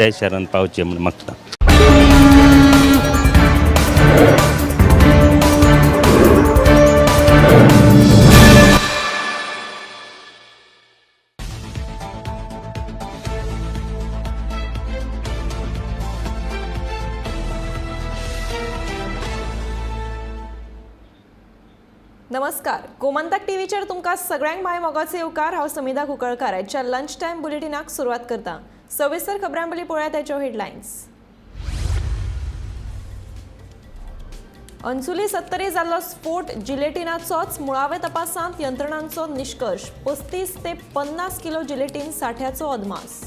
त्या शारान पावचे म्हणून मागता. नमस्कार, गोमंतक टीव्हीचेर तुमकां सगळ्यांक माय मोगाचे येवकार. हांव समिधा कुंकळकार. आजच्या लंच टायम बुलेटिनाक सुरवात करता. सविस्तर खबरां पयलीं पळोवया ताच्यो हेडलायन्स. अंजुली सत्तरी जाल्लो स्फोट जिलेटिनाचोच. मुळावे तपासांत यंत्रणांचो निश्कर्श. 35 ते 50 किलो जिलेटीन सांठ्याचो अदमास.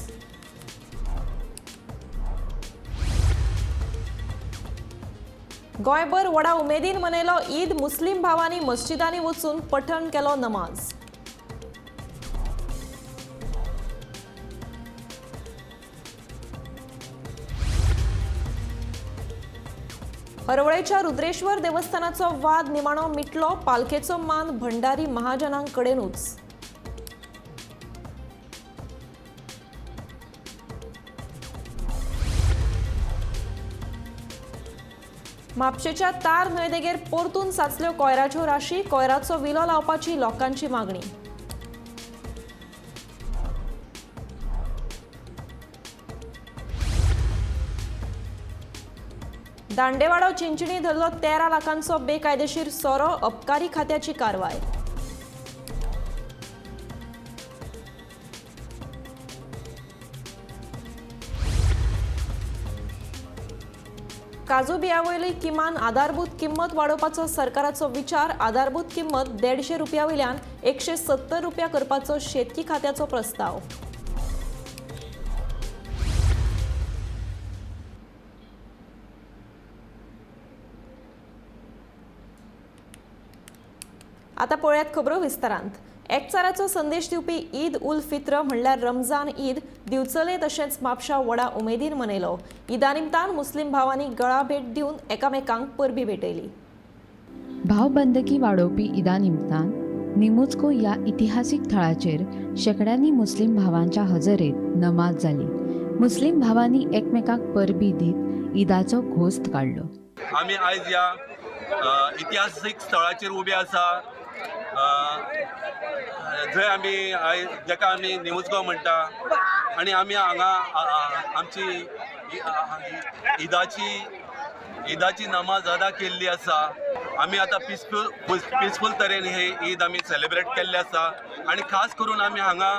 गोंयभर व्हडा उमेदीन मनयलो ईद. मुस्लीम भावांनी मस्जिदांनी वचून पठण केलो नमाज. हरवळेच्या रुद्रेश्वर देवस्थानाचो वाद निमाणो मिटलो. पालखेचो मान भंडारी महाजनांकडेनूच. म्हापशेच्या तार न्हंयदेगेर परतून साचल्यो कोयराच्यो राशी. कोयराचो विलो लावपाची लोकांची मागणी. दांडेवाडो चिंचणी धरलो 13 लाखांचो बेकायदेशीर सोरो. अबकारी खात्याची कारवाय. काजू बियावयली किमान आधारभूत किंमत वाडोवपाचो सरकाराचो विचार. आधारभूत किंमत 150 रुपया वयल्यान 170 रुपया करपाचो शेतकी खात्याचो प्रस्ताव. आता पळयात खबरो विस्तारांत. एकचाराचो संदेश दिवपी ईद उल फित्र म्हणल्यार रमजान ईद दिवचले तशेंच म्हापशा व्हडा उमेदीन मनयलो. ईदा निमतान मुस्लीम भावांनी गळा भेट दिवन एकामेकांक परबी भेटयली. भावबंदकी वाडोवपी ईदा निमतान निमुचको ह्या इतिहासीक थळाचेर शेकड्यांनी मुस्लीम भावांच्या हजरेत नमाज जाली. मुस्लीम भावांनी एकमेकांक परबी दीत ईदाचो घोस्त काडलो. आमी आयज ह्या इतिहासीक स्थळाचेर उबे आसा, जंय आमी आयज जेका आमी निमुजगांव म्हणटा, आनी आमी हांगा आमची ईदाची नमाज अदा केल्ली आसा. आमी आतां पिसफूल तरेन हे ईद आमी सेलिब्रेट केल्ले आसा. आनी खास करून आमी हांगा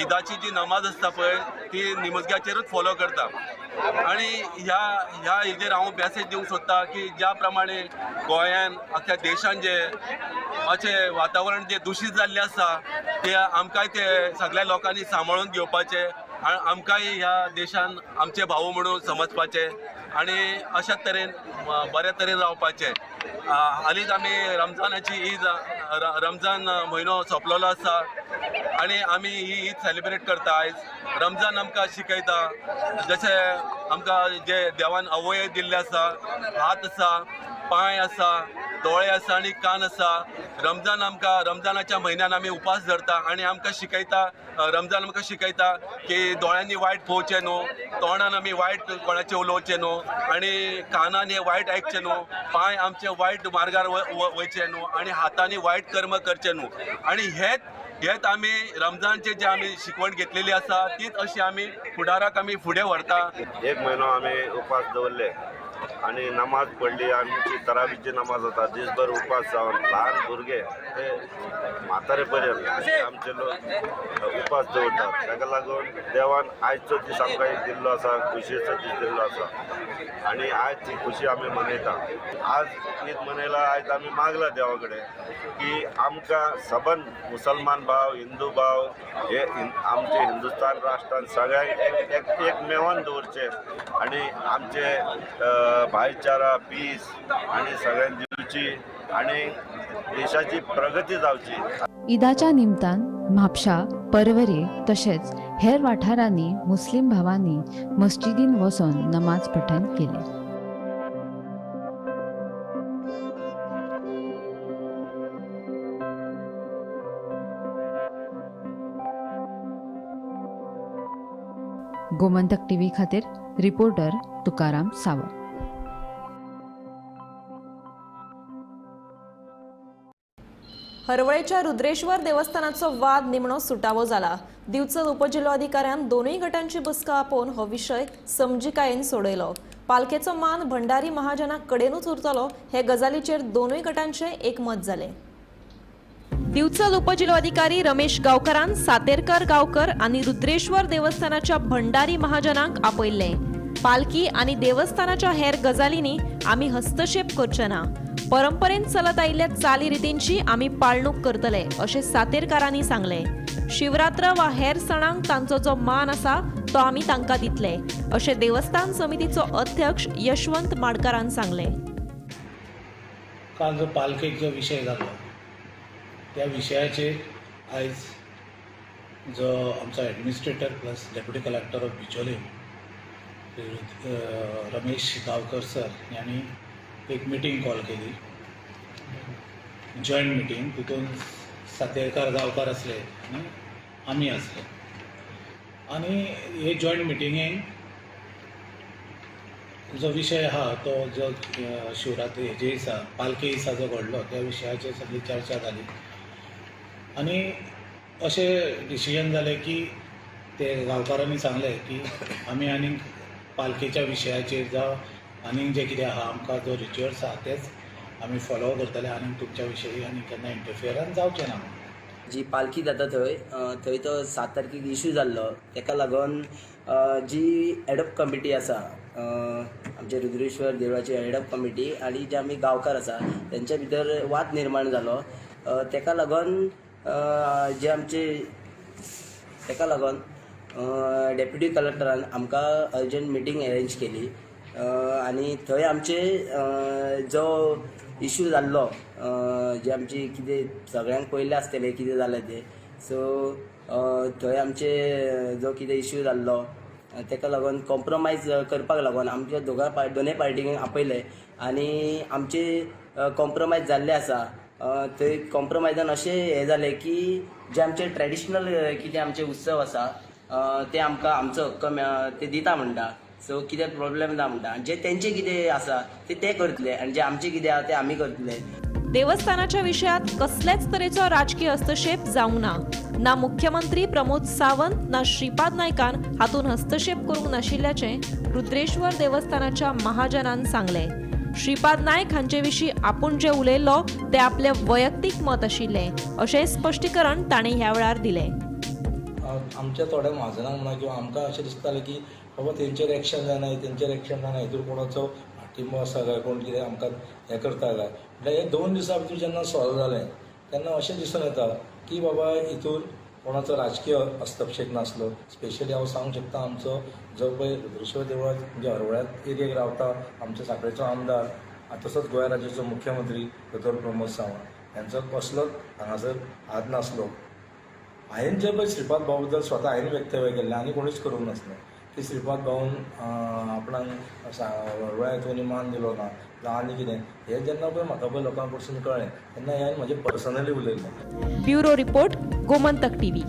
ईदाची जी नमाज आसता पळय ती निमुजग्याचेरूच फॉलो करता. आनी ह्या हेजेर हांव मॅसेज दिवंक सोदता की ज्या प्रमाणे गोंयान अख्ख्या देशान जे अशें वातावरण जे दुशीत जाल्लें आसा ते आमकांय ते सगळ्या लोकांनी सांबाळून घेवपाचें आनी आमकांय ह्या देशान आमचे भाऊ म्हणून समजपाचे आनी अशाच तरेन बऱ्या तरेन रावपाचें. हालींच आमी रमजानाची ईद रमजान म्हयनो सोंपलेलो आसा आनी आमी ही ईद सेलिब्रेट करता. आयज रमजान आमकां शिकयता जशें आमकां जे देवान अवयव दिल्ले आसा, हात आसा, पांय आसा, दोळे आसा आनी कान आसा. रमजान आमकां रमजानाच्या म्हयन्यान आमी उपास धरता आनी आमकां शिकयता, रमजान आमकां शिकयता की दोळ्यांनी वायट पळोवचें न्हू, तोंडान आमी वायट कोणाचें उलोवचें न्हू आनी कानान हें वायट आयकचें न्हू, पांय आमचे वायट मार्गार वयचे न्हू आनी हातांनी वायट कर्म करचें न्हू. आनी हेच आमी रमजानचे जे आमी शिकवण घेतलेली आसा तीच अशी आमी फुडाराक आमी फुडें व्हरता. एक म्हयनो आमी उपास दवरले आनी नमाज पडली. आमची तरावीची नमाज जाता. दीसभर उपास जावन ल्हान भुरगे ते म्हातारे पर्यंत आमचे लोक उपास दवरतात. ताका लागून देवान आयजचो दीस आमकां एक दिल्लो आसा, खुशयेचो दीस दिल्लो आसा आनी आयज ती खुशी आमी मनयता. आज ईद मनयला, आयज आमी मागला देवा कडेन की आमकां सबंद मुसलमान भाव, हिंदू भाव हे आमचे हिंदुस्तान राष्ट्रान सगळ्यांक एक मेळोन दवरचे आनी आमचे भाईचारा, पीस आनी सगळ्यांक दिवची आनी देशाची प्रगती जावची. ईदाच्या निमतान म्हापशा, परवरे तशेंच हेर वाठारांनी मुस्लीम भावांनी मस्जिदीन वचोन नमाज पठण केले. गोमंतक टीव्ही खातीर रिपोर्टर तुकाराम सावंत. हरवळेच्या रुद्रेश्वर देवस्थानाचो वाद निमणो सुटावो जाला. दिवचल उपजिल्लोधिकाऱ्यान दोनूय गटांची बसका आपोवन हो विशय समजिकायेन सोडयलो. पालखेचो मान भंडारी महाजनाक कडेनूच उरतलो हे गजालीचेर दोनूय गटांचे एकमत जाले. दिवचल उपजिल्लोधिकारी रमेश गांवकरान सातेरकर गांवकर आनी रुद्रेश्वर देवस्थानाच्या भंडारी महाजनांक आपयल्ले. पालखी आनी देवस्थानाच्या हेर गजालींनी आमी हस्तक्षेप करचे ना. परंपरेन चलत आयिल्ल्या चाली रितींची आमी पाळणूक करतले अशें सातेरकारांनी सांगले. शिवरात्र वा हेर सणांक तांचो जो मान आसा तो आमी तांकां दितले अशें देवस्थान समितीचो अध्यक्ष यशवंत माडकारान सांगले. काल जो पालखेक जो विशय जालो त्या विशयाचेर आयज जो आमचो administrator plus deputy collector of Bicholim Ramesh Gaonkar sir यांनी एक मिटींग कॉल केली, जॉयंट मिटींग. तितून सातेरकर गांवकार असले आनी आमी असले आनी हे जॉयंट मिटिंगेन जो विशय आहा तो जो शिवरात्री हेजे दिसा पालखे दिसा जो घडलो त्या विशयाचेर सगळी चर्चा जाली आनी अशें डिसिजन जालें की ते गांवकारांनी सांगलें की आमी आनीक पालखेच्या विशयाचेर जावं आनीक जे कितें आहा आमकां जो रिच्युअल्स आहा तेच आमी फॉलो करतले आनी तुमच्या विशयी आनी केन्ना इंटरफियरन्स जावचें ना. जी पालखी जाता थंय तो 7 तारखेक इश्यू जाल्लो तेका लागून जी एडप कमिटी आसा आमचे रुद्रेश्वर देवळाची एडप कमिटी आनी जे आमी गांवकार आसा तेंच्या भितर वाद निर्माण जालो. तेका लागून जे आमचे तेका लागून डेप्युटी कलेक्टरान आमकां अर्जंट मिटींग अरेंज केली आनी थंय आमचे जो इश्यू जाल्लो जे आमची कितें सगळ्यांक पयलें आसतलें कितें जालें तें. सो थंय आमचे जो कितें इश्यू जाल्लो तेका लागून कॉम्प्रोमायज करपाक लागून आमच्या दोनूय पार्टींक आपयले आनी आमचे कॉम्प्रोमायज जाल्ले आसा. थंय कॉम्प्रोमायजान अशें हें जालें की जे आमचे ट्रेडिशनल कितें आमचे उत्सव आसा ते आमकां आमचो हक्क ते दिता म्हणटा. सो कितें प्रॉब्लेम ना म्हणटा. जे तेंचे कितें आसा ते करतले आनी जे आमचे कितें आसा ते आमी करतले. देवस्थानाच्या विशयात कसलेच तरेचो राजकीय हस्तक्षेप जावंक ना. ना मुख्यमंत्री प्रमोद सावंत ना श्रीपाद नायकान हातून हस्तक्षेप करूंक नाशिल्ल्याचें रुद्रेश्वर देवस्थानाच्या महाजनान सांगलें. श्रीपाद नायक हांचे विशीं आपूण जे उलयल्लो ते आपले वैयक्तीक मत आशिल्लें अशें स्पश्टीकरण ताणें ह्या वेळार दिलें. आमच्या थोड्या महाजनांक म्हणा किंवा आमकां अशें दिसतालें की बाबा तेंचेर एक्शन जायना तेंचेर एक्शन जायना हितूर कोणाचो पाठिंबो आसा काय कोण कितें आमकां हें करता काय म्हणल्यार हे 2 दिसां भितर जेन्ना सॉल्व जालें तेन्ना अशें दिसून येता की बाबा हितूर कोणाचो राजकीय हस्तक्षेप नासलो. स्पेशली हांव सांगूंक शकता आमचो जो पळय रुद्रेश्वर देवळांत म्हणजे हरवळ्यात एरियेक रावता आमचो सांखळेचो आमदार तसोच गोंय राज्याचो मुख्यमंत्री दोतोर प्रमोद सावंत हांचो कसलोच हांगासर हात नासलो. हांवें जे पळय श्रीपाद भाऊ बद्दल स्वता हांवें व्यक्तव्य केल्लें आनी कोणूच करूंक नासलें की श्रीपाद भाऊन आपणाक हरवळ्याक कोणी मान दिलो ना जावं आनी कितें हें जेन्ना पळय म्हाका पळय लोकां कडसून कळ्ळें तेन्ना हांवें म्हजें पर्सनली उलयलें. Bureau report Gomantak TV.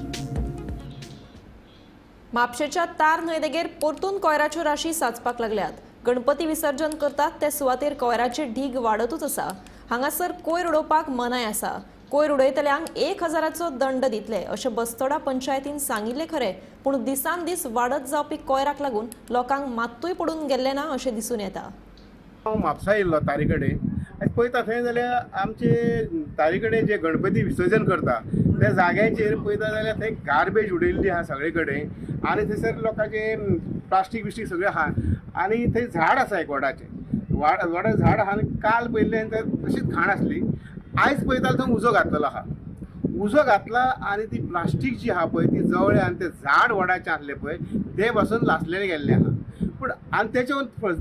म्हापशेच्या तार न्हंयदेगेर परतून कोयराच्यो राशी साचपाक लागल्यात. गणपती विसर्जन करतात ते सुवातेर कोयराचे ढीग वाडतूच आसा. हांगासर कोयर उडोवपाक मनाय आसा. कोयर उडयतल्यांक 1000चो दंड दितले अशें बस्तोडा पंचायतीन सांगिल्लें खरें, पूण दिसान दीस वाडत जावपी कोयराक लागून लोकांक मात्तूय पडून गेल्लें ना अशें दिसून येता. हांव म्हापसा येयल्लो तारी कडेन आनी पळयता थंय जाल्यार आमचे तारी कडेन जे गणपती विसर्जन करता त्या जाग्याचेर पळयता जाल्यार थंय गार्बेज उडयल्ली आहा सगळे कडेन आनी थंयसर लोकांचे प्लास्टीक बिस्टीक सगळें आहा आनी थंय झाड आसा एक व्हड झाड आहा आनी काल पयलें तर तशीच घाण आसली. आयज पळयता थंय उजो घातलेलो आहा. उजो घातला आनी ती प्लास्टीक जी आहा पळय ती जवळ आनी ते झाड वडाचें आसलें पळय ते पासून लासलेलें गेल्लें आहा. पूण आनी तेचे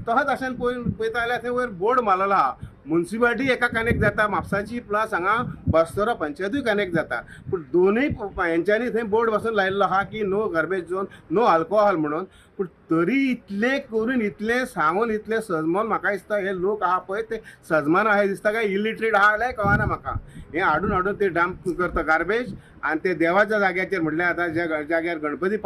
तहत आशान पळयता जाल्यार थंय वयर बोर्ड मारलेलो आहा. म्युन्सिपालिटी एका कनेक्ट जाता म्हापसाची प्लस हांगा बस्तोरा पंचायतूय कनेक्ट जाता. पूण दोनूय हेंच्यांनी थंय बोर्ड बसून लायिल्लो आहा की no garbage zone, no alcohol म्हणून. पूण तरी इतले करून, इतले सांगून, इतले सजमोन म्हाका दिसता हे लोक आहा पळय ते सजमान आहा दिसता काय इलिटरेट आहा जाल्यार कळना म्हाका. हे हाडून ते डंप करता गार्बेज आनी ते देवाच्या जाग्याचेर म्हटल्यार आतां ज्या जाग्यार गणपती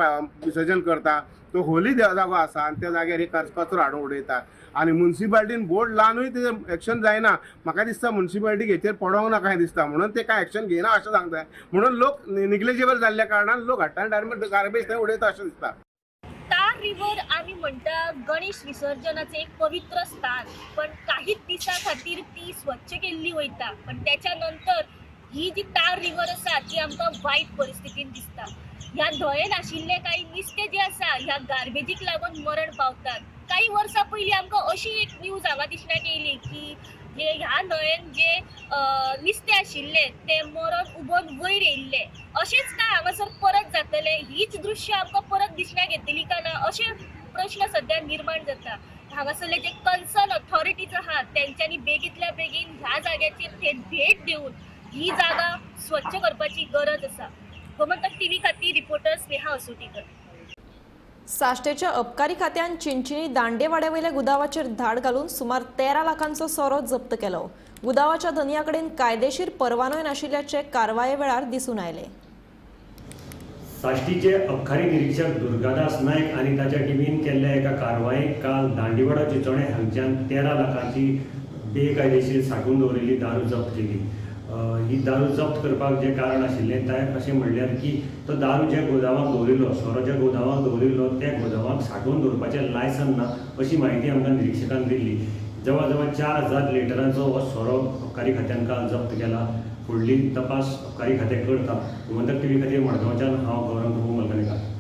विसर्जन करता तो होली जागो आसा आनी त्या जाग्यार हे कचरो हाडून उडयता. आनी मुन्सिपाल्टीन बोर्ड लावनूय तेजें एक्शन जायना. म्हाका दिसता मुन्सिपाल्टीक हेचेर पडोंक ना काय दिसता, म्हणून ते कांय एक्शन घेयना अशें सांगता. म्हणून लोक निग्लेजिबल जाल्ल्या कारणान लोक हाडटा आनी डायरेक्ट गार्बेज थंय उडयता अशें दिसता. तार रिव्हर आम्ही म्हणता गणेश विसर्जनाचे एक पवित्र स्थान, पण काही दिसा खातीर ती स्वच्छ केल्ली वयता. पण त्याच्यानंतर ही जी तार रिव्हर आसा ती आमकां वायट परिस्थितीन दिसता. ह्या न्हंयेन आशिल्ले काही नुस्तें जे आसा ह्या गार्बेजीक लागून मरण पावतात. काही वर्सां पयलीं आमकां अशी एक न्यूज हांगा दिसण्यात येयली की जे ह्या न्हंयेन जे नुस्तें आशिल्ले ते मरण उबोन वयर येयल्ले. अशेंच काय हांगासर परत जातले, हीच दृश्य आमकां परत दिसण्याक येतली काय ना अशे प्रश्न सध्या निर्माण जाता. हांगासरले जे कन्सर्न ऑथॉरिटीज आहात त्यांच्यांनी बेगींतल्या बेगीन ह्या जाग्याचेर थेट भेट दिवन ही जागा स्वच्छ करपाची गरज आसा. गोमंतक टीव्ही खातीर रिपोर्टर स्नेहा असोटीकर. साश्टेच्या अबकारी खात्यान चिंचिनी दांडेवाड्यावयल्या गुदावाचेर धाड घालून सुमार 13 लाखांचो सोरो जप्त केलो. गुदावाच्या धनया कडेन कायदेशीर परवानोय नाशिल्ल्याचे कारवाये वेळार दिसून आयले. साश्टीचे अबकारी निरीक्षक दुर्गादास नायक आनी ताच्या टिमीन केल्ल्या एका कारवायेक काल दांडेवाडा चिंचोणे हांगच्यान 13 लाखांची बेकायदेशीर सांठोवन दवरिल्ली दारू जप्त केली. ही दारू जप्त करपाक जे कारण आशिल्लें तें अशें म्हणल्यार की तो दारू जे गोदामाक दवरिल्लो, सोरो ज्या गोदामाक दवरिल्लो त्या गोदामाक सांठोवन दवरपाचें लायसन ना अशी माहिती आमकां निरीक्षकान दिल्ली. जवळ जवळ 4000 लिटरांचो हो सोरो अबकारी खात्यान काल जप्त केला. फुडली तपास अबकारी खातें करता. गोमंतक टीव्ही खातीर मडगांवच्यान हांव गौरव प्रभू मलकानेकार.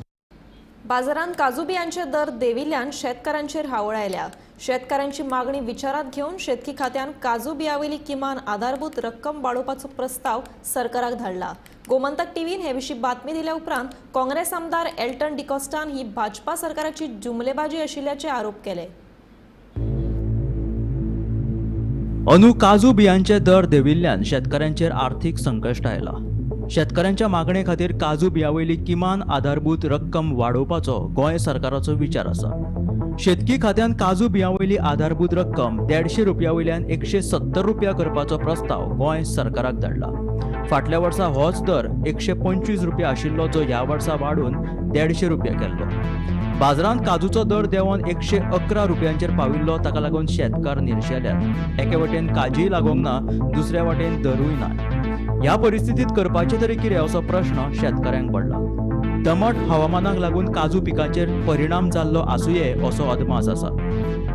बाजारांत काजू बियांचे दर देविल्ल्यान शेतकारांचेर हावळ आयल्या. शेतकारांची मागणी विचारात घेवन शेतकी खात्यान काजू बियांवयली किमान आधारभूत रक्कम वाडोवपाचो प्रस्ताव सरकाराक धाडला. गोमंतक टीव्हीन हे विशीं बातमी दिल्या उपरांत काँग्रेस आमदार एल्टन डिकॉस्टान ही भाजपा सरकाराची जुमलेबाजी आशिल्ल्याचे आरोप केले. अंदू काजू बियांचे दर देविल्ल्यान शेतकऱ्यांचेर आर्थीक संकश्ट आयला. शेतकऱ्यांच्या मागणे खातीर काजू बियांवयली किमान आधारभूत रक्कम वाडोवपाचो गोंय सरकाराचो विचार आसा. शेतकी खात्यान काजू बियांवयली आधारभूत रक्कम 150 रुपया वयल्यान 170 रुपया करपाचो प्रस्ताव गोंय सरकाराक धाडला. फाटल्या वर्सा होच दर 125 रुपया आशिल्लो जो ह्या वर्सा वाडून 150 रुपया केल्लो. बाजारांत काजूचो दर देंवन 111 रुपयांचेर पाविल्लो. ताका लागून शेतकार निरशेल्यात. एके वटेन काजीय लागोंक ना, दुसऱ्या वटेन दरूय ना. ह्या परिस्थितीत करपाचें तरी कितें असो प्रश्न शेतकऱ्यांक पडला. दमट हवामानाक लागून काजू पिकांचेर परिणाम जाल्लो आसूये असो अदमास आसा.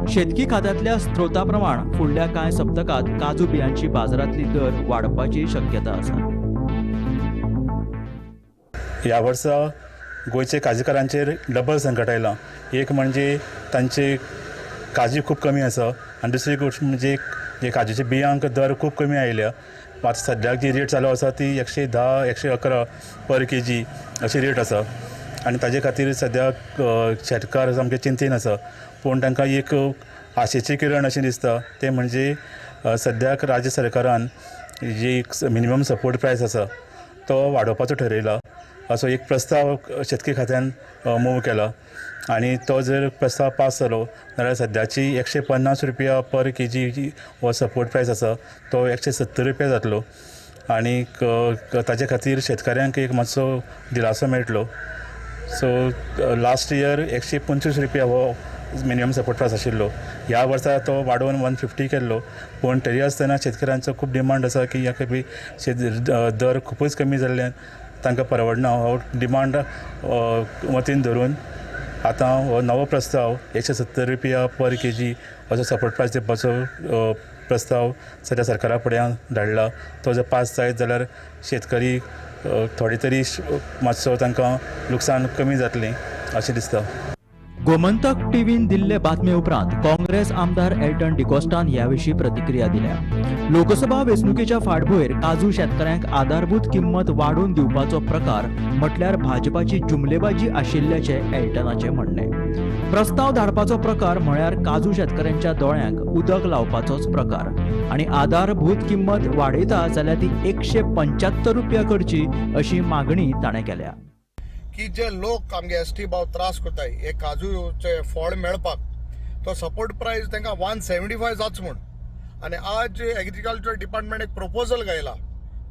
शेतकी खात्यांतल्या स्त्रोता प्रमाण फुडल्या कांय सप्तकांत काजू बियांची बाजारांतली दर वाडपाची शक्यता आसा. ह्या वर्सा गोंयचे काजीकारांचेर डबल संकट आयलां. एक म्हणजे तांचे काजी खूब कमी आसा आनी दुसरी गोश्ट म्हणजे जे काजूच्या बियांक दर खूब कमी आयल्या. आतां सद्याक जी रेट चालू आसा ती 110, 111 पर केजी अशी रेट आसा आनी ताजे खातीर सद्याक शेतकार सामके चिंतेन आसा. पूण तांकां एक आशेची किरण अशें दिसता ते म्हणजे सद्याक राज्य सरकारान जी मिनिमम सपोर्ट प्रायस आसा तो वाडोवपाचो ठरयला असो एक प्रस्ताव शेतकी खात्यान मूव केला. आनी तो जर प्रस्ताव पास जालो जाल्यार सद्याची 150 रुपया पर केजी हो सपोर्ट प्रायस आसा तो 170 रुपया जातलो. आनी ताजे खातीर शेतकऱ्यांक एक मातसो दिलासो मेळटलो. सो लास्ट इयर 125 रुपया हो मिनिमम सपोर्ट प्रायस आशिल्लो. ह्या वर्सा तो वाडोवन 150 केल्लो. पूण तरी आसतना शेतकऱ्यांचो खूब डिमांड आसा की ह्या खेपे दर खूबच कमी जाल्ल्यान तांकां परवडना. हो डिमांड वतीन धरून आतां हो नवो प्रस्ताव 170 रुपया पर केजी असो सपोर्ट प्रायस दिवपाचो प्रस्ताव सद्या सरकारा फुड्यान धाडला. तो जर पास जायत जाल्यार शेतकरी थोडे तरी मातसो तांकां लुकसाण कमी जातलें अशें दिसता. गोमंतक टीव्हीन दिल्ले बातमे उपरांत काँग्रेस आमदार एल्टन डिकोस्टान याविषयी प्रतिक्रिया दिल्या. लोकसभा वेंचणुकेच्या फाटभुंयेर काजू शेतकऱ्यांक आधारभूत किंमत वाडोवन दिवपाचो प्रकार म्हटल्यार भाजपाची जुमलेबाजी आशिल्ल्याचे एल्टनाचे म्हणणे. प्रस्ताव धाडपाचो प्रकार म्हळ्यार काजू शेतकऱ्यांच्या दोळ्यांक उदक लावपाचोच प्रकार आनी आधारभूत किंमत वाडयता जाल्यार ती 175 रुपया करची अशी मागणी ताणें केल्या. की जे लोक आमगे एसटी भाव त्रास करताय हे काजूचे फळ मेळपाक तो सपोर्ट प्राइस तांकां 175 जाच म्हूण. आनी आज एग्रीकल्चर डिपार्टमेंट एक प्रपोजल घायला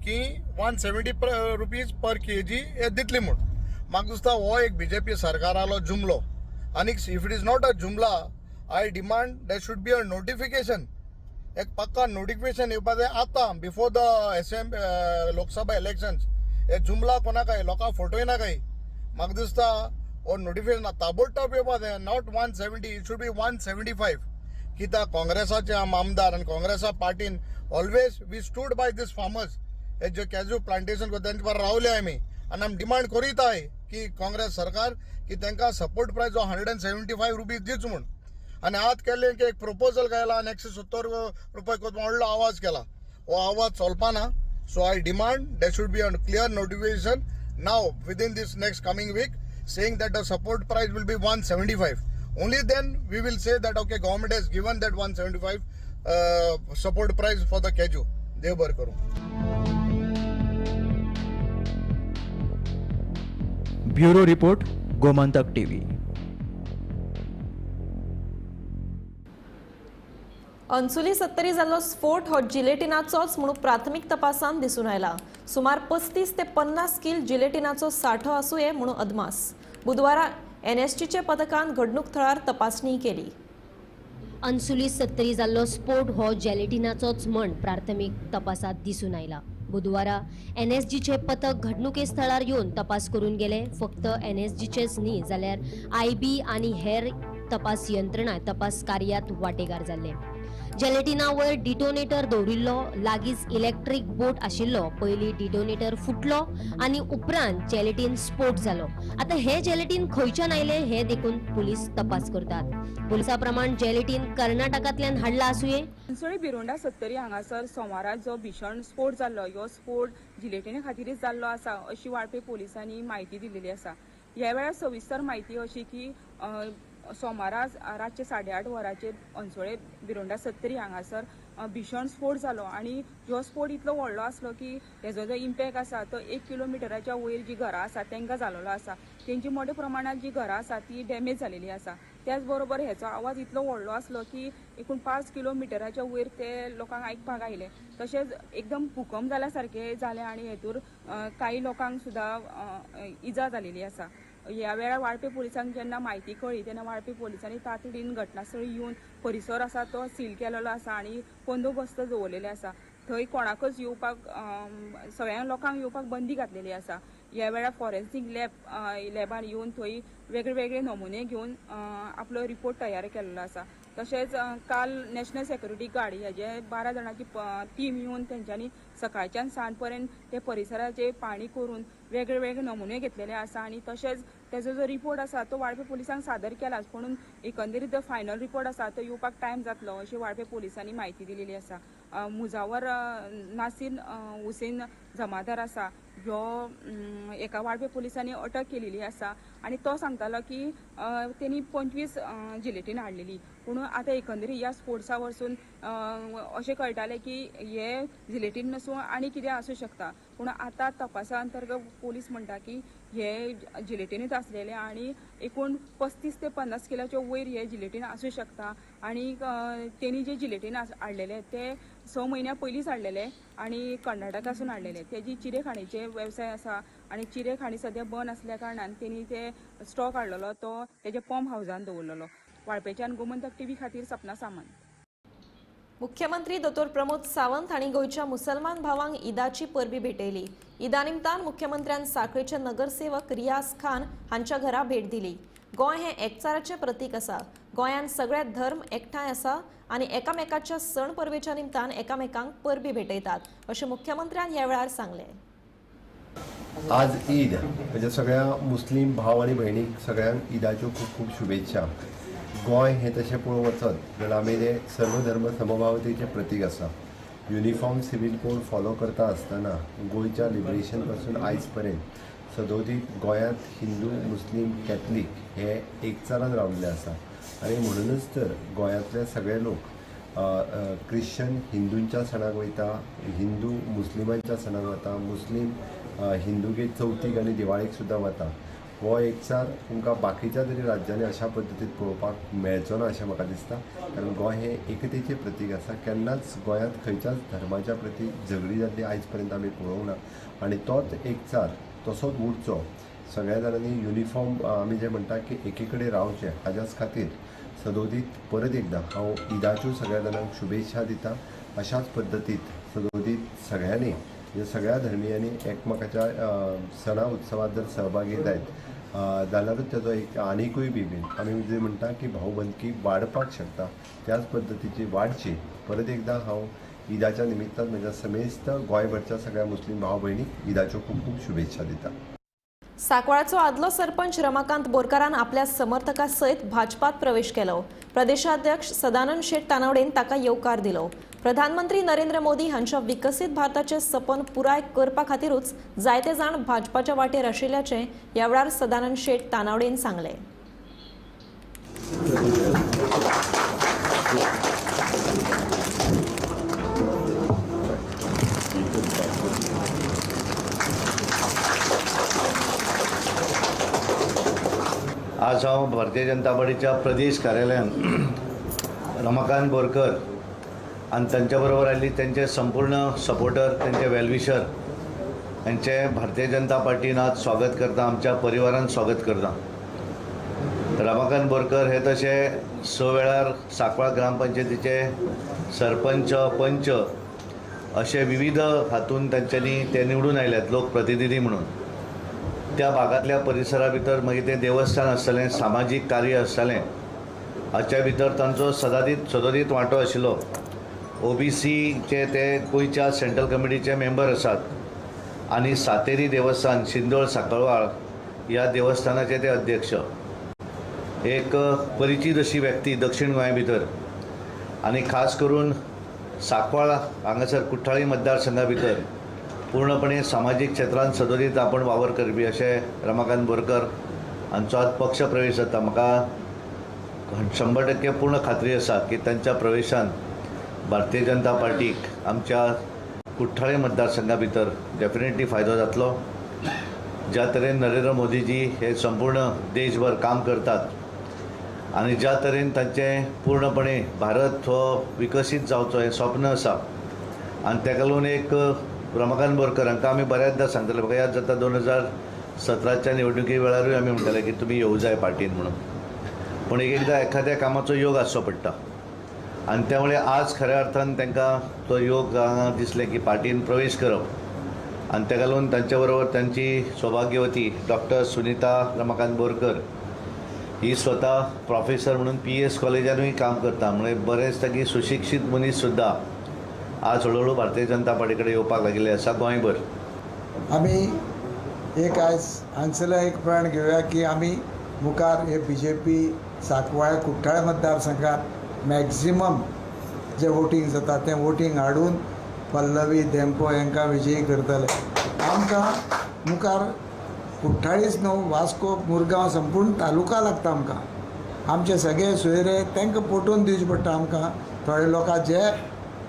की 170 रुपीज पर केजी हे दितली म्हूण. म्हाका दिसता हो एक BJP सरकारालो जुमलो. आनी if it is not a jumla I demand there should be a notification. एक पक्का नोटिफिकेशन येवपा जाय आतां बिफोर द लोकसभा इलेक्शन्स. हे जुमला कोणाकाय लोकांक फोटोय नाकाय. म्हाका दिसता हो नोटिफिकेशन ताबडतोब येवपा जाय. Not 170, it should be 175. कित्याक काँग्रेसाचे आमदार आनी काँग्रेसा पार्टीन always we stood by these farmers. हे जे कॅज्यू प्लांटेशन करता तेंचे बरें रावले आमी आनी आमी डिमांड करीताय की काँग्रेस सरकार की तांकां सपोर्ट प्रायस जो 175 रुपीज दिवचो म्हूण. आनी आज केल्ले की एक प्रपोजल घायला आनी 170 रुपया करता व्हडलो आवाज केला. हो आवाज चलपाना. So I demand there should be a clear notification now within this next coming week saying that the support price will be 175. Only then we will say that okay, government has given that 175 support price for the kaju. Dev bar karu. Bureau report, Gomantak TV. Ansuli 70 जाल्लो स्फोट हो जिलेटिनाचोच म्हणून प्राथमीक तपासान दिसून आयला. सुमार 35 ते 50 किल जिलेटिनाचो सांठो आसूये म्हणून अदमास. बुधवारा NSTचे पथकान घडणूक थळार तपासणी केली. अंसुली 70 जाल्लो स्फोट हो जेलेटिनाचोच म्हण प्राथमीक तपासात दिसून आयला. बुधवारा NSGचे पथक घडणुके स्थळार येवन तपास करून गेले. फक्त NSGचेच न्ही जाल्यार IB आनी हेर तपास यंत्रणा तपास कार्यात वांटेकार जाल्ले. जेलेटिना वयर डिटोनेटर दवरिल्लो, लागींच इलेक्ट्रीक बोट आशिल्लो. पयलीं डिटोनेटर फुटलो आनी उपरांत जेलेटिन स्फोट जालो. आतां हे जेलेटिन खंयच्यान आयले हे देखून पुलीस तपास करतात. पुलिसा प्रमाण जेलेटिन कर्नाटकांतल्यान हाडला आसुये. अंसोळी बिरोंडा 70 हांगासर सोमारात जो भीषण स्फोट जाल्लो ह्यो स्फोट जिलेटिने खातीरच जाल्लो आसा अशी वाळपे पोलिसांनी म्हायती दिलेली आसा. ह्या वेळार सविस्तर म्हायती अशी की सोमारा रातचे 8:30 वरांचेर अंसोळे बिरोंडा 70 हांगासर भीषण स्फोट जालो आनी ह्यो स्फोट इतलो व्हडलो आसलो की हेजो जो इम्पॅक्ट आसा तो 1 किलोमिटराच्या वयर जी घरां आसा तांकां जाल्लो आसा. तेंची मोठ्या प्रमाणात जी घरां आसा ती डॅमेज जालेली आसा. त्याच बरोबर हेचो आवाज इतलो व्हडलो आसलो की एकूण 5 किलोमिटराच्या वयर ते लोकांक आयकपाक आयले. तशेंच एकदम भूकंप जाल्या सारकें जालें आनी हेतूर काही लोकांक सुद्दां इजा जालेली आसा. ह्या वेळार वाळपे पोलिसांक जेन्ना म्हायती कळ्ळी तेन्ना वाळपे पोलिसांनी तातडीन घटनास्थळी येवन परिसर आसा तो सील केलेलो आसा आनी बंदोबस्त दवरलेले आसा. थंय कोणाकच येवपाक सगळ्या लोकांक येवपाक बंदी घातलेली आसा. ह्या वेळार फॉरेन्सीक लॅबान येवन थंय वेगळे वेगळे नमुने घेवन आपलो रिपोर्ट तयार केल्लो आसा. तशेंच काल नॅशनल सेक्युरिटी गार्ड हेजे 12 जाणांची टीम येवन तेंच्यांनी सकाळच्यान सांज पर्यंत ते परिसराचे पाणी करून वेगळे वेगळे नमुने घेतलेले आसा आनी तशेंच तेजो जो रिपोर्ट आसा तो वाळपे पोलिसांक सादर केलाच. पूण एकंदरीत फायनल रिपोर्ट आसा तो येवपाक टायम जातलो अशी वाळपे पोलिसांनी म्हायती दिलेली आसा. मुजावर नासीर हुसेन जमादार आसा ह्यो एका वाळपे पोलिसांनी अटक केलेली आसा आनी तो सांगतालो की तेणी 25 जिलेटीन हाडलेली. पूण आतां एकंदरीत ह्या स्पोर्ट्सा वरसून अशें कळटालें की हे जिलेटीन नसून आनी कितें आसूं शकता. पूण आतां तपासा अंतर्गत पोलीस म्हणटा की हे जिलेटीनूच आसलेले आनी एकूण 35 ते 50 किलोच्या वयर हे जिलेटीन आसूं शकता. आनी तेणी जे जिलेटीन हाडलेले ते 6 म्हयन्या पयलींच हाडलेले आनी कर्नाटकासून हाडलेले. तेजी चिरेखाणीचे वेवसाय आसा आनी चिरेखाणी सद्या बंद आसल्या कारणान तेणी ते स्टॉक हाडलेलो तो तेज्या पंप हावजान दवरलेलो. वाळपेच्यान गोमंतक टीव्ही खातीर सपना सामंत. मुख्यमंत्री दोतोर प्रमोद सावंत हांणी गोंयच्या मुसलमान भावांक ईदाची परबी भेटयली. ईदा निमतान मुख्यमंत्र्यान सांखळेचे नगरसेवक रियाज खान हांच्या घरा भेट दिली. गोंय हे एकचाराचें प्रतीक आसा. गोंयान सगळे धर्म एकठांय आसा आनी एकामेकाच्या सण परबेच्या निमतान एकामेकांक परबी भेटयतात अशें मुख्यमंत्र्यान ह्या वेळार सांगलें. आज ईद म्हणजे सगळ्या मुस्लीम भाव आनी भयणीक सगळ्यांक ईदाच्यो खूब खूब शुभेच्छा. गोंय हें तशें पळोवंक वचत जाल्यार आमी तें सर्वधर्म समभावतेचें प्रतीक आसा. युनिफॉर्म सिवील कोड फॉलो करता आसतना गोंयच्या लिबरेशन पासून आयज पर्यंत सदोदीत गोंयांत हिंदू मुस्लीम कॅथलीक हे एकचारान राविल्ले आसा आनी म्हणूनच तर गोंयांतले सगळे लोक क्रिश्चन हिंदूंच्या सणाक वयता, हिंदू मुस्लिमांच्या सणाक वता, मुस्लीम हिंदूगे चवथीक आनी दिवाळीक सुद्दां वता. हो एकचार तुमकां बाकीच्या तरी राज्यांनी अशा पद्दतीन पळोवपाक मेळचो ना अशें म्हाका दिसता. कारण गोंय हें एकतेचें प्रतीक आसा. केन्नाच गोंयांत खंयच्याच धर्माच्या प्रती झगडी जाल्ली आयज पर्यंत आमी पळोवंक ना आनी तोच एकचार तसोच उरचो. सगळ्या जाणांनी युनिफॉर्म आमी जें म्हणटा की एके कडेन रावचें हाज्याच खातीर सदोदीत परत एकदां हांव ईदाच्यो सगळ्या जाणांक शुभेच्छा दिता. अशाच पद्दतीत सदोदीत सगळ्यांनी म्हणजे सगळ्या धर्मियांनी एकमेकाच्या सणा उत्सवात जर सहभागी जायत जाल्यारूच तेजो एक आनिकूय बीन आमी जे म्हणटा की भावबंदकी वाडपाक शकता. त्याच पद्दतीची वाडची. परत एकदां हांव ईदाच्या निमित्तान म्हज्या समेस्त गोंयभरच्या सगळ्या मुस्लीम भाव भयणीक ईदाच्यो खूब खूब शुभेच्छा दिता. सांकवाळाचो आदलो सरपंच रमाकांत बोरकारान आपल्या समर्थकां सयत भाजपात प्रवेश केलो. प्रदेशाध्यक्ष सदानंद शेट तानावडेन ताका येवकार दिलो. प्रधानमंत्री नरेंद्र मोदी हांच्या विकसीत भारताचें सपन पुराय करपा खातीरूच जायते जाण भाजपाच्या वाटेर आशिल्ल्याचें ह्या वेळार सदानंद शेट तानावडेन सांगलें. आज हांव भारतीय जनता पार्टीच्या प्रदेश कार्यालयांत रमाकांत बोरकर आनी तांच्या बरोबर आयिल्ली तेंचे संपूर्ण सपोर्टर, तेंचे वेलविशर हांचे भारतीय जनता पार्टीन आज स्वागत करता, आमच्या परिवारान स्वागत करता. रमाकांत बोरकर हे तशे 6 वेळार सांकवाळ ग्रामपंचायतीचे सरपंच, पंच अशे विविध हातून तांच्यांनी ते निवडून आयल्यात लोकप्रतिनिधी म्हणून. त्या भागातल्या परिसरा भितर मागीर तें देवस्थान आसतलें, सामाजीक कार्य आसतलें, हाच्या भितर तांचो सदोदीत वांटो आशिल्लो. OBCचे ते गोंयच्या सेंट्रल कमिटीचे मेंबर आसात आनी सातेरी देवस्थान शिंदोळ सांकवाळ ह्या देवस्थानाचे ते अध्यक्ष. एक परिचीत अशी व्यक्ती दक्षिण गोंया भितर आनी खास करून सांकवाळ हांगासर कुठ्ठाळी मतदारसंघा भितर पूर्णपणे सामाजीक क्षेत्रांत सदोदीत आपण वावर करपी अशें रमाकांत बोरकर हांचो आज पक्ष प्रवेश जाता. म्हाका 100% पूर्ण खात्री आसा की तांच्या प्रवेशान भारतीय जनता पार्टीक आमच्या कुठ्ठाळे मतदारसंघा भितर डेफिनेटली फायदो जातलो. ज्या तरेन नरेंद्र मोदीजी हे संपूर्ण देशभर काम करतात आनी ज्या तरेन तांचें पूर्णपणे भारत हो विकसीत जावचो हें स्वप्न आसा आनी ताका लागून एक रमाकांत बोरकर हांकां आमी बऱ्याचदा सांगताले. म्हाका याद जाता 2017च्या निवडणुकी वेळारूय आमी म्हणटाले की तुमी येवं जाय पार्टीन म्हणून. पूण एकदां एखाद्या कामाचो योग आसचो पडटा आनी त्यामुळे आज खऱ्या अर्थान तांकां तो योग दिसलें की पार्टीन प्रवेश करप आनी ताका लागून तांचे बरोबर तांची सौभाग्यवती डॉक्टर सुनीता रमाकांत बोरकर ही स्वता प्रोफेसर म्हणून PS कॉलेजानूय काम करता. म्हणजे बरेच ताकी सुशिक्षीत मनीस सुद्दां आज हळूहळू भारतीय जनता पार्टी कडेन येवपाक लागिल्ले आसा गोंयभर. आमी एक आयज हांगसरलो एक प्रण घेवया की आमी मुखार हे BJP सांकवाळ कुठ्ठाळे मतदारसंघात मॅक्झिमम जे वोटींग जाता तें वोटींग हाडून पल्लवी धेंपो हांकां विजयी करतले. आमकां मुखार कुठ्ठाळीच न्हू, वास्को, मुरगांव संपूर्ण तालुका लागता आमकां. आमचे सगळे सोयरे तांकां पटोवन दिवचे पडटा. आमकां थोडे लोकां जे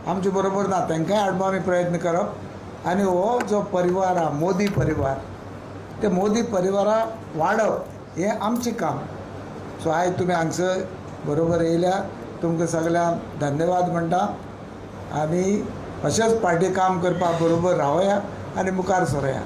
आमचे बरोबर ना तांकांय हाडपा आमी प्रयत्न करप आनी हो जो परिवार हा मोदी परिवार, ते मोदी परिवारा वाडप हें आमचें काम. सो आयज तुमी हांगसर बरोबर येयल्या, तुमकां सगळ्यांक धन्यवाद म्हणटा आनी अशेंच पार्टी काम करपाक बरोबर रावया आनी मुखार सरया.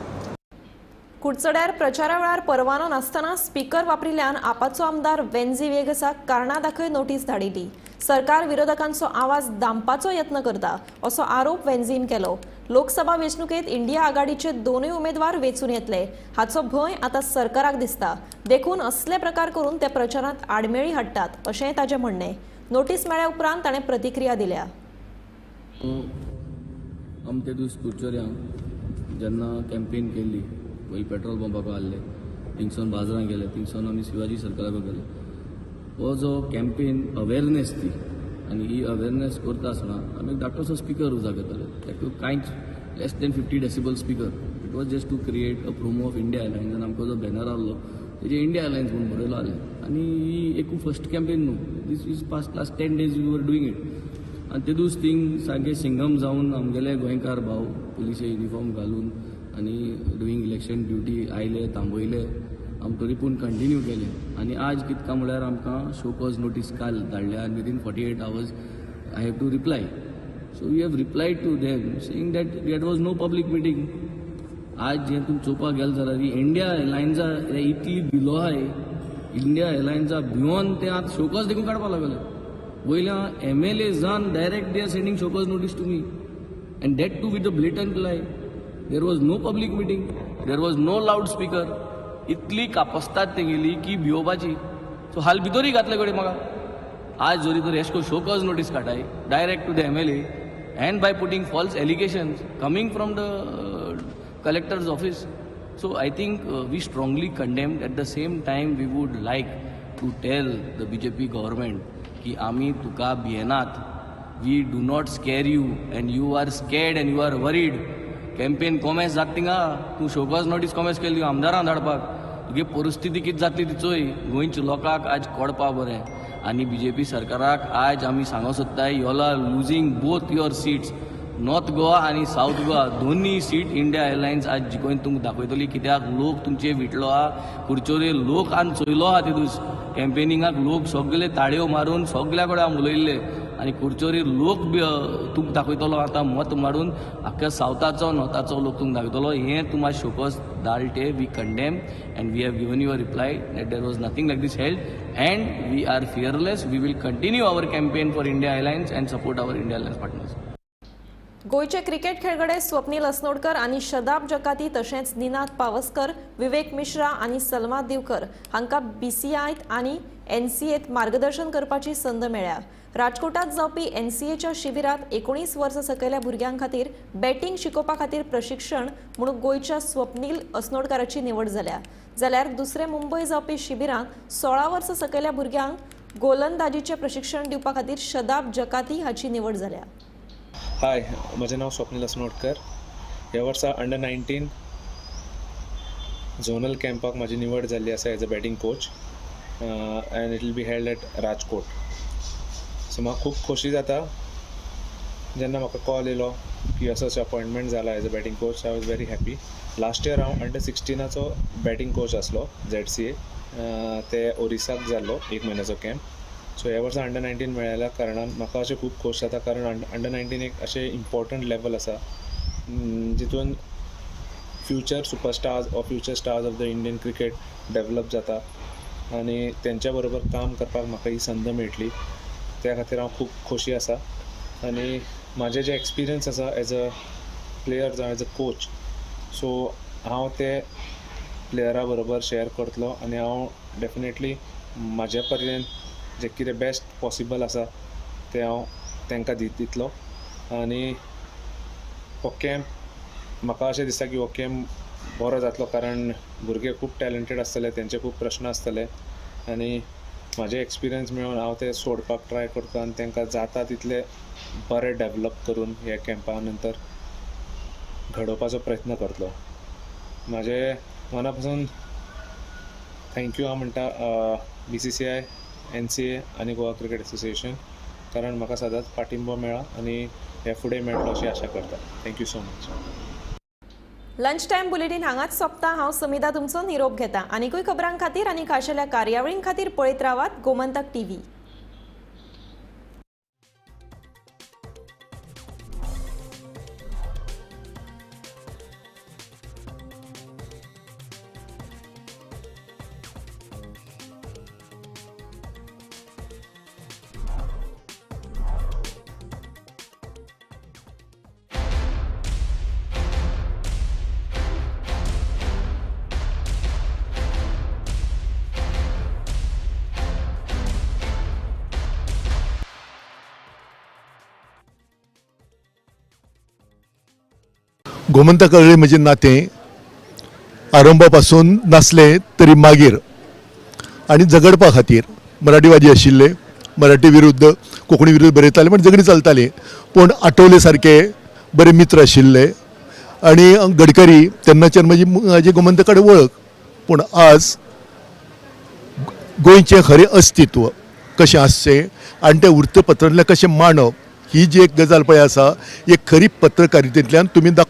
कुडचड्यार प्रचारा वेळार परवानो नासतना स्पीकर वापरिल्ल्यान आपाचो आमदार वेंझी वेगसाक कारणां दाखय नोटीस धाडिल्ली. सरकार विरोधकांचो आवाज दामपाचो यत्न करता असो आरोप वेंझीन केलो. लोकसभा वेंचणुकेंत इंडिया आघाडीचे दोनूय उमेदवार वेंचून येतले हाचो भंय आतां सरकाराक दिसता. देखून असले प्रकार करून ते प्रचारांत आडमेळी हाडटात अशेंय ताचें म्हणणें. नोटीस मेळ्ळ्या उपरांत ताणें प्रतिक्रिया दिल्या. अमके दीस कुडचड्यां जेन्ना कॅम्पेन केल्ली पयलीं पेट्रोल पंपाक आहले, थिंगसून बाजारांत गेले, थिंगसून आमी शिवाजी सर्कलाक गेले. हो जो कॅम्पेन अवेरनेस ती, आनी ही अवेरनेस करता आसतना आमी एक धाकटोसो स्पिकर उजार करताले. ताका कांयच less than 50 decibel speaker. It was just to create a promo of India airlines. आनी आमकां जो बॅनर आहलो तेजे इंडिया एअरलायन्स म्हणून बरयलो आहलें. आनी ही एक फर्स्ट कॅम्पेन न्हू, this is past last 10 days we were doing it. आनी तेदूच थिंग सारकें सिंगम जावन आमगेले गोंयकार भाव पुलिशे युनिफॉर्म घालून आनी डुईंग इलेक्शन ड्युटी आयले, थांबयले, आमी तरी पूण कंटिन्यू केले. आनी आज कितका म्हळ्यार आमकां शो कॉज नोटीस काल धाडल्या आनी within 48 hours I have to reply. So we have replied to them saying that that was no public meeting. आज जें तुमी चोवपाक गेले जाल्यार ही इंडिया एअरलायन्सा इतली भिलो आहाय, इंडिया एअरलायन्सा भिवून ते आतां शो कॉज देखून काडपाक लागले. वयल्या MLA जावन direct they are sending show cause notice to me and that too with the blatant lie. There was no public meeting, there was no loud speaker. इतली कापस्तात तेंगेली की भिवपाची. सो हाल भितरूय घातले कडेन म्हाका. आज जरी तर एशको शो कॉज नोटीस काडटाय direct to the MLA and by putting false allegations coming from the collector's office. So I think we strongly condemned. At the same time we would like to tell the BJP government ki ami tuka bienat, we do not scare you and you are scared and you are worried. Campaign कोमेस जातींगा तूं show cause notice कोमेस केली आमदारां धाडपाक. तुगे परिस्थिती कितें जातली ती चोय. गोंयच्या लोकांक आज कळपा बरें. आनी BJP सरकाराक आज आमी सांगो सोदताय you all are losing both your seats. North Goa आनी साऊथ गोवा दोन्ही सीट इंडिया एअरलायन्स आज जिखोवन तुमकां दाखयतली. कित्याक लोक तुमचे विटलो आहा, खुर्च्योर लोक आनी चोयलो आहा. तेदूस कॅम्पेनिंगाक लोक सगळे ताळयो मारून सगळ्या कडेन उलयल्ले आनी खुर्च्योर लोक तुमकां दाखयतलो आतां मत मारून. आख्या सावथाचो नॉर्थाचो लोक तुमकां दाखयतलो. हें तुम आज शोकॉज धाडटे. We condemn and we have given you a reply that there was nothing like this held and we are fearless. We will continue our campaign for India airlines and support our India airlines partners. गोयचे cricket खेळगडे स्वप्नील अस्नोडकर आणि शदाब जकाती तशेंच निनाद पावसकर, विवेक मिश्रा आणि सलमा दिवकर हांकां BCIत आणि NCAत मार्गदर्शन करपाची संद मेळ्ळ्या. राजकोटात जावपी NCAच्या शिबिरात 19 वर्सां सकयल्या भुरग्यां खातीर बॅटिंग शिकोवपा खातीर प्रशिक्षण म्हणून गोयच्या स्वप्नील अस्नोडकराची निवड जाल्या. जाल्यार दुसरे मुंबय जावपी शिबिरांत 16 वर्सां सकयल्या भुरग्यांक गोलंदाजीचे प्रशिक्षण दिवपा खातीर शदाब जकाती हाची निवड जाल्या. हाय, म्हजें नांव स्वप्नील अस्नोडकर. ह्या वर्सा अंडर-19 झोनल कॅम्पाक म्हाजी निवड जाल्ली आसा as a batting coach end it will be held at Rajkot. So म्हाका खूब खोशी जाता जेन्ना म्हाका कॉल येयलो की असो अपॉयंटमेंट जाला as a batting coach. I was very happy. Last year हांव अंडर-16 बॅटिंग कोच आसलो ZCA. ते ओरिसाक जाल्लो 1 म्हयन्याचो कॅम्प. सो ह्या वर्सा अंडर-19 मेळ्ळ्या कारणान म्हाका अशें खूब खोश जाता. कारण अंडर-19 एक अशें इम्पॉर्टंट लेवल आसा जितून future superstars or future stars of the Indian cricket develop जाता आनी तेंच्या बरोबर काम करपाक म्हाका ही संद मेळटली. त्या खातीर हांव खूब खोशी आसा. आनी म्हाजे जे एक्सपिरियन्स आसा एज अ प्लेयर जावं एज अ कोच, सो हांव ते प्लेयरा बरोबर शेअर करतलो आनी हांव डेफिनेटली म्हाज्या पर्यंत जे कितें बेस्ट पॉसिबल आसा तें हांव तांकां दितलो. आनी हो कॅम्प म्हाका अशें दिसता की हो कॅम्प बरो जातलो कारण भुरगे खूब टॅलंटेड आसतले, तेंचे खूब प्रश्न आसतले आनी म्हाजे एक्सपिरियन्स मेळून हांव ते सोडपाक ट्राय करता आनी तांकां जाता तितले बरें डेवलप करून ह्या कॅम्पा नंतर घडोवपाचो प्रयत्न करतलो. म्हाजे मना पासून थँक्यू हांव म्हणटा BCCI, NCA आनी गोवा क्रिकेट असोसिएशन कारण म्हाका सदांच पाठिंबो मेळ्ळा आनी हे फुडें मेळटलो अशी आशा करता. Thank you so much. Lunch time bulletin हांगाच सोंपता. हांव समिता तुमचो निरोप घेता. आनीकूय खबरां खातीर आनी खाशेल्या कार्यावळीं खातीर पळयत रावात गोमंतक TV. गोमंतक कळ्ळें म्हजें नातें आरंभा पासून नासले तरी मागीर आनी झगडपा खातीर मराठीवादी आशिल्ले, मराठी विरुद्ध कोंकणी विरुद्ध बरयताले पण झगडी चलताली. पूण आठवले सारके बरे मित्र आशिल्ले आनी गडकरी तेन्नाच्यान म्हजी गोमंतक कडेन वळख. पूण आज गोंयचें खरें अस्तित्व कशें आसचें आनी तें वृत्तपत्रांतल्यान कशें मांडप ही जी एक गजाल पळय आसा एक खरी पत्रकारितेंतल्यान तुमी दाखोवन